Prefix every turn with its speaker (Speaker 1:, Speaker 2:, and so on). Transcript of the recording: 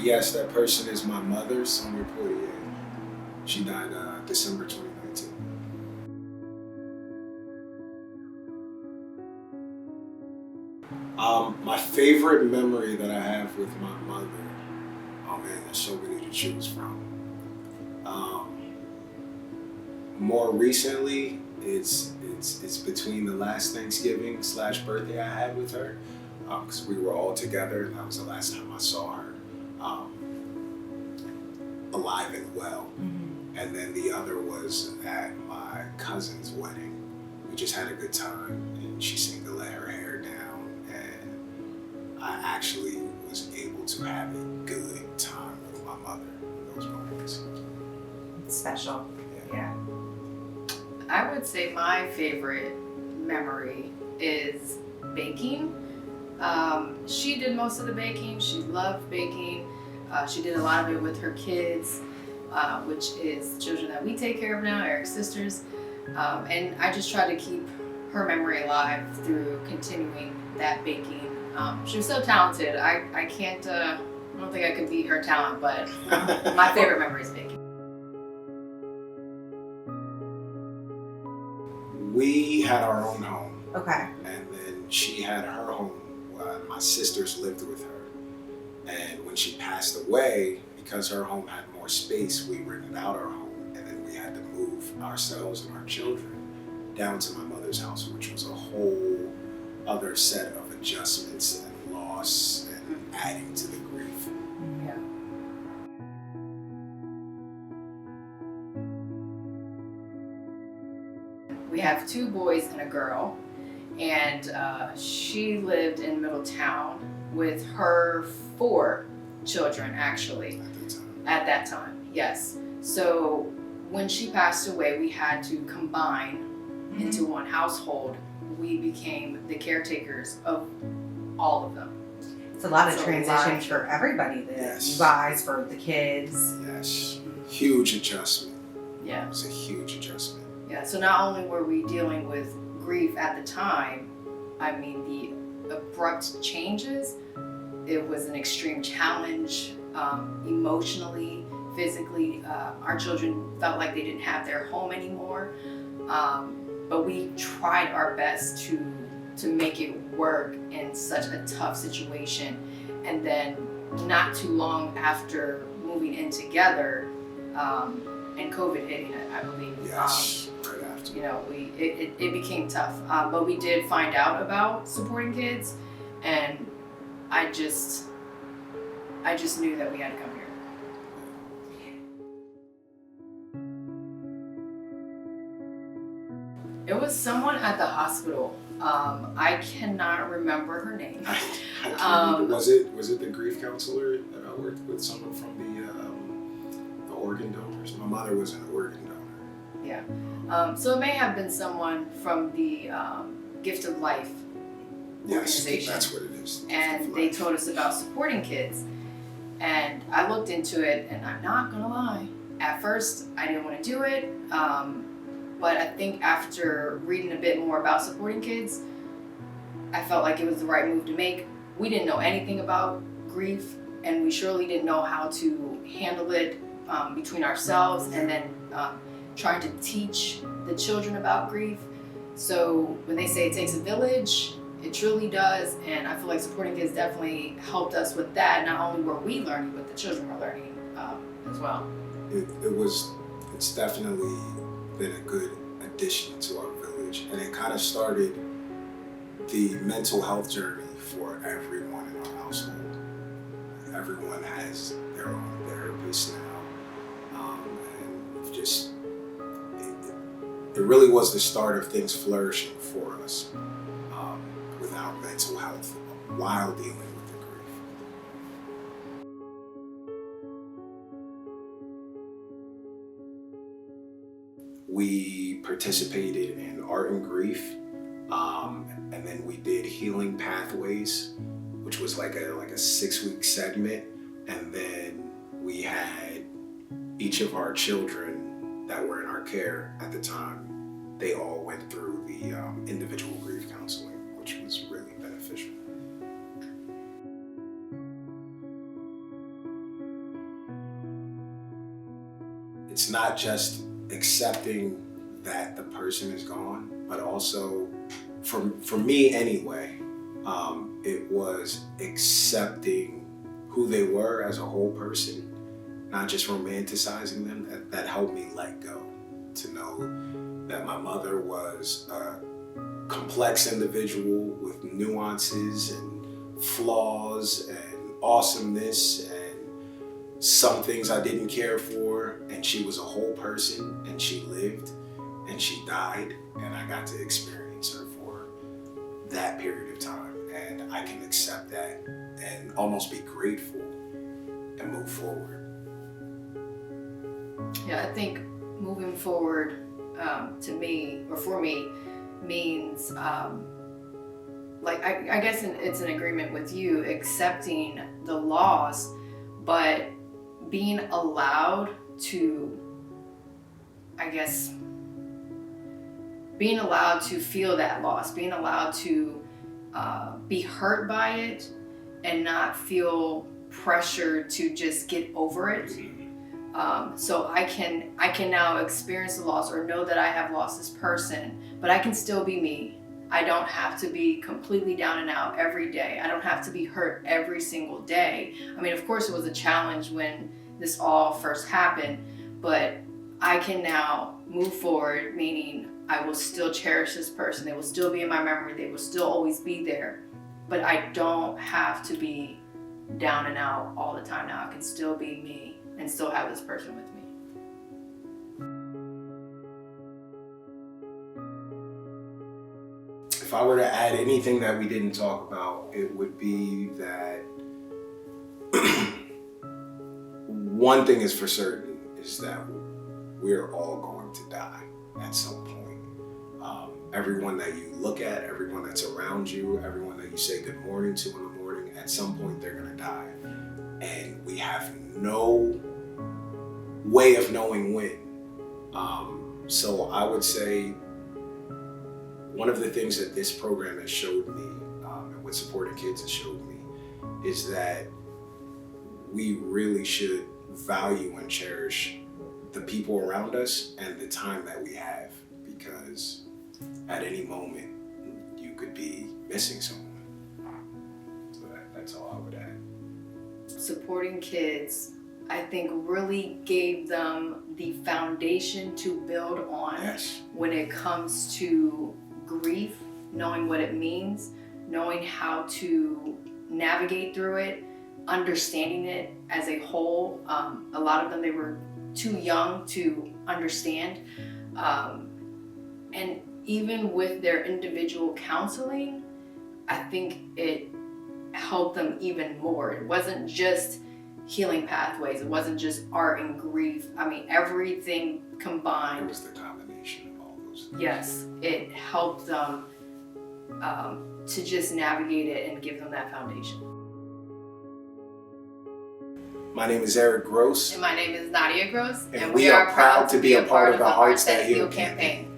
Speaker 1: Yes, that person is my mother, Sonia Poirier. She died December 2019. My favorite memory that I have with my mother, oh man, there's so many to choose from. More recently, it's between the last Thanksgiving / birthday I had with her, because we were all together, and that was the last time I saw her alive and well.
Speaker 2: Mm-hmm.
Speaker 1: And then the other was at my cousin's wedding. We just had a good time, and she seemed to let her hair down, and I actually was able to have a good time with my mother in those moments.
Speaker 2: It's special. Yeah.
Speaker 3: I would say my favorite memory is baking. She did most of the baking. She loved baking. She did a lot of it with her kids, which is children that we take care of now, Eric's sisters. And I just try to keep her memory alive through continuing that baking. She was so talented. I can't, I don't think I could beat her talent, but my favorite memory is baking.
Speaker 1: We had our own home.
Speaker 2: Okay.
Speaker 1: And then she had her home. My sisters lived with her. And when she passed away, because her home had more space, we rented out our home. And then we had to move ourselves and our children down to my mother's house, which was a whole other set of adjustments and loss and adding to the grief.
Speaker 3: Yeah. We have 2 boys and a girl, and she lived in Middletown with her 4 children, actually, at that time. Yes. So when she passed away, we had to combine into one household. We became the caretakers of all of them.
Speaker 2: It's a lot of
Speaker 3: It's a
Speaker 2: transition
Speaker 3: lot.
Speaker 2: for everybody.
Speaker 1: Yes.
Speaker 2: You guys, for the kids.
Speaker 1: Yes. Huge adjustment.
Speaker 3: Yeah.
Speaker 1: It was a huge adjustment.
Speaker 3: Yeah, so not only were we dealing with grief at the time, I mean, the abrupt changes, it was an extreme challenge, emotionally, physically. Our children felt like they didn't have their home anymore, but we tried our best to make it work in such a tough situation. And then not too long after moving in together, and COVID hitting it, I believe.
Speaker 1: Yes. Right after.
Speaker 3: You know, it became tough, but we did find out about supporting kids, and I just knew that we had to come here. It was someone at the hospital. I cannot remember her name.
Speaker 1: I can't remember. Was it the grief counselor that I worked with? Someone from the organ donors. My mother was an organ donor.
Speaker 3: Yeah. So it may have been someone from the Gift of Life organization.
Speaker 1: That's what it is.
Speaker 3: And they told us about supporting kids. And I looked into it, and I'm not gonna lie. At first, I didn't want to do it. But I think after reading a bit more about supporting kids, I felt like it was the right move to make. We didn't know anything about grief, and we surely didn't know how to handle it between ourselves, and then trying to teach the children about grief. So when they say it takes a village, it truly does, and I feel like supporting kids definitely helped us with that. Not only were we learning, but the children were learning as well.
Speaker 1: It's definitely been a good addition to our village, and it kind of started the mental health journey for everyone in our household. Everyone has their own therapist now, and just it really was the start of things flourishing for us with our mental health while dealing with the grief. We participated in Art and Grief, and then we did Healing Pathways, which was like a 6-week segment, and then we had each of our children that were in our care at the time, they all went through the individual grief counseling, which was really beneficial. it's not just accepting that the person is gone, but also, for me anyway, it was accepting who they were as a whole person, not just romanticizing them. That helped me let go, to know that my mother was a complex individual with nuances and flaws and awesomeness and some things I didn't care for, and she was a whole person, and she lived and she died, and I got to experience her for that period of time, and I can accept that and almost be grateful and move forward.
Speaker 3: Yeah, I think moving forward to me, or for me, means like I guess it's an agreement with you, accepting the loss, but being allowed to, I guess, being allowed to feel that loss, being allowed to be hurt by it and not feel pressure to just get over it. So I can now experience the loss or know that I have lost this person, but I can still be me. I don't have to be completely down and out every day. I don't have to be hurt every single day. I mean, of course it was a challenge when this all first happened, but I can now move forward, meaning I will still cherish this person. They will still be in my memory. They will still always be there, but I don't have to be down and out all the time now. I can still be me and still have this person with me.
Speaker 1: If I were to add anything that we didn't talk about, it would be that one thing is for certain, is that we're all going to die at some point. Everyone that you look at, everyone that's around you, everyone that you say good morning to in the morning, at some point they're gonna die. And we have no way of knowing when. So I would say one of the things that this program has showed me, and what Supporting Kids has showed me, is that we really should value and cherish the people around us and the time that we have, because at any moment you could be missing someone. So that's all I would add.
Speaker 3: Supporting Kids, I think, really gave them the foundation to build on.
Speaker 1: Yes.
Speaker 3: When it comes to grief, knowing what it means, knowing how to navigate through it, understanding it as a whole. A lot of them, they were too young to understand. And even with their individual counseling, I think it helped them even more. It wasn't just healing pathways. It wasn't just art and grief. I mean, everything combined.
Speaker 1: It was the combination of all those things.
Speaker 3: Yes, it helped them to just navigate it and give them that foundation.
Speaker 1: My name is Eric Gross.
Speaker 3: And my name is Nadia Gross.
Speaker 1: And we are proud to be a part of the Hearts That Heal campaign.